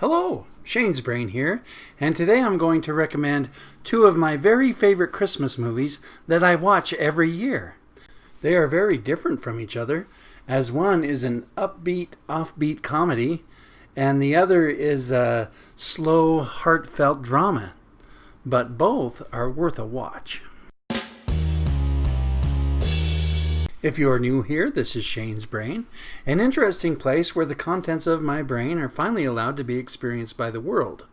Hello, Shane's Brain here, and today I'm going to recommend two of my very favorite Christmas movies that I watch every year. They are very different from each other, as one is an upbeat, offbeat comedy, and the other is a slow, heartfelt drama. But both are worth a watch. If you are new here, this is Shane's Brain, an interesting place where the contents of my brain are finally allowed to be experienced by the world.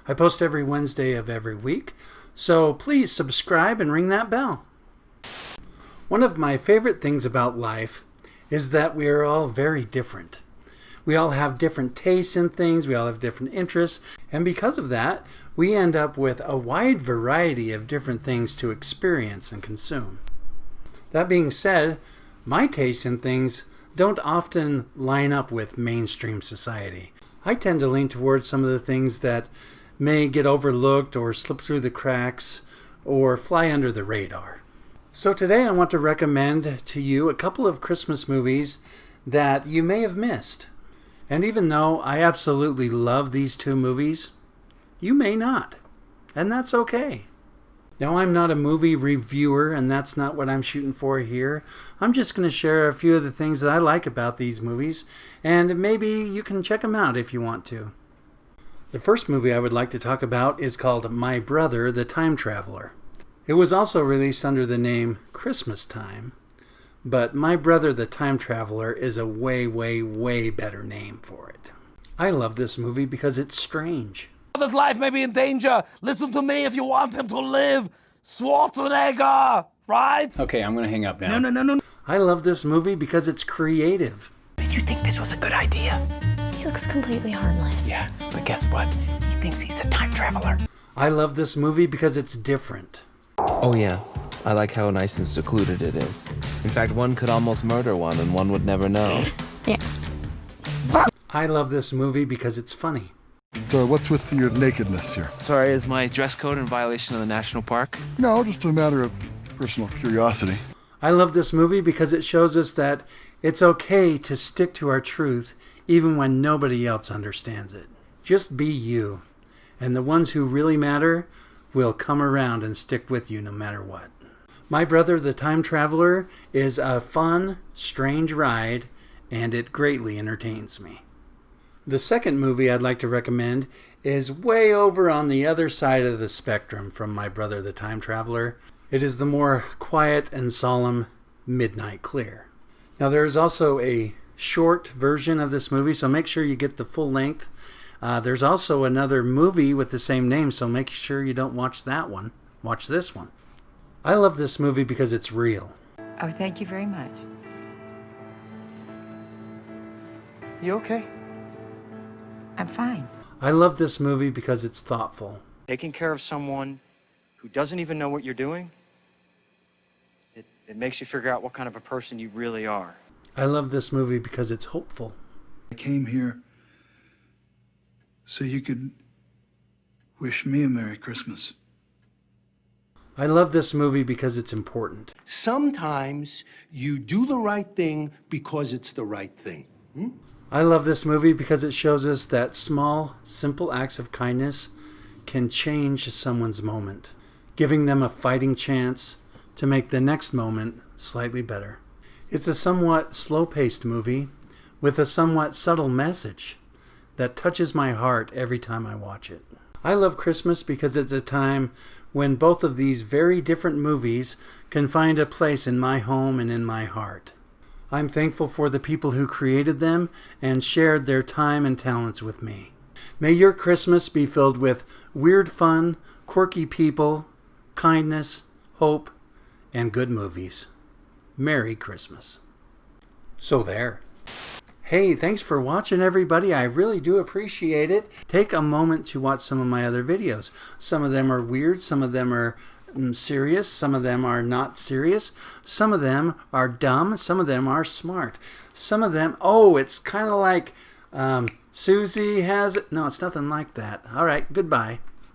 I post every Wednesday of every week, so please subscribe and ring that bell. One of my favorite things about life is that we are all very different. We all have different tastes in things, we all have different interests, and because of that, we end up with a wide variety of different things to experience and consume. That being said, my tastes in things don't often line up with mainstream society. I tend to lean towards some of the things that may get overlooked or slip through the cracks or fly under the radar. So today I want to recommend to you a couple of Christmas movies that you may have missed. And even though I absolutely love these two movies, you may not. And that's okay. Now, I'm not a movie reviewer, and that's not what I'm shooting for here. I'm just going to share a few of the things that I like about these movies, and maybe you can check them out if you want to. The first movie I would like to talk about is called My Brother, the Time Traveler. It was also released under the name Christmas Time, but My Brother, the Time Traveler is a way better name for it. I love this movie because it's strange. His life may be in danger. Listen to me if you want him to live. Schwarzenegger, right? Okay, I'm gonna hang up now. No. I love this movie because it's creative. Did you think this was a good idea? He looks completely harmless. Yeah, but guess what? He thinks he's a time traveler. I love this movie because it's different. Oh yeah, I like how nice and secluded it is. In fact, one could almost murder one and one would never know. Yeah. I love this movie because it's funny. So what's with your nakedness here? Sorry, is my dress code in violation of the national park? No, just a matter of personal curiosity. I love this movie because it shows us that it's okay to stick to our truth even when nobody else understands it. Just be you, and the ones who really matter will come around and stick with you no matter what. My Brother, the Time Traveler is a fun, strange ride, and it greatly entertains me. The second movie I'd like to recommend is way over on the other side of the spectrum from My Brother, the Time Traveler. It is the more quiet and solemn Midnight Clear. Now, there is also a short version of this movie, so make sure you get the full length. There's also another movie with the same name, so make sure you don't watch that one. Watch this one. I love this movie because it's real. Oh, thank you very much. You okay? I'm fine. I love this movie because it's thoughtful. Taking care of someone who doesn't even know what you're doing, it makes you figure out what kind of a person you really are. I love this movie because it's hopeful. I came here so you could wish me a Merry Christmas. I love this movie because it's important. Sometimes you do the right thing because it's the right thing. I love this movie because it shows us that small, simple acts of kindness can change someone's moment, giving them a fighting chance to make the next moment slightly better. It's a somewhat slow-paced movie with a somewhat subtle message that touches my heart every time I watch it. I love Christmas because it's a time when both of these very different movies can find a place in my home and in my heart. I'm thankful for the people who created them and shared their time and talents with me. May your Christmas be filled with weird fun, quirky people, kindness, hope, and good movies. Merry Christmas. So there. Hey, thanks for watching, everybody. I really do appreciate it. Take a moment to watch some of my other videos. Some of them are weird, some of them are serious, some of them are not serious, some of them are dumb, some of them are smart, some of them, it's kind of like Susie has it. No, it's nothing like that. All right, goodbye.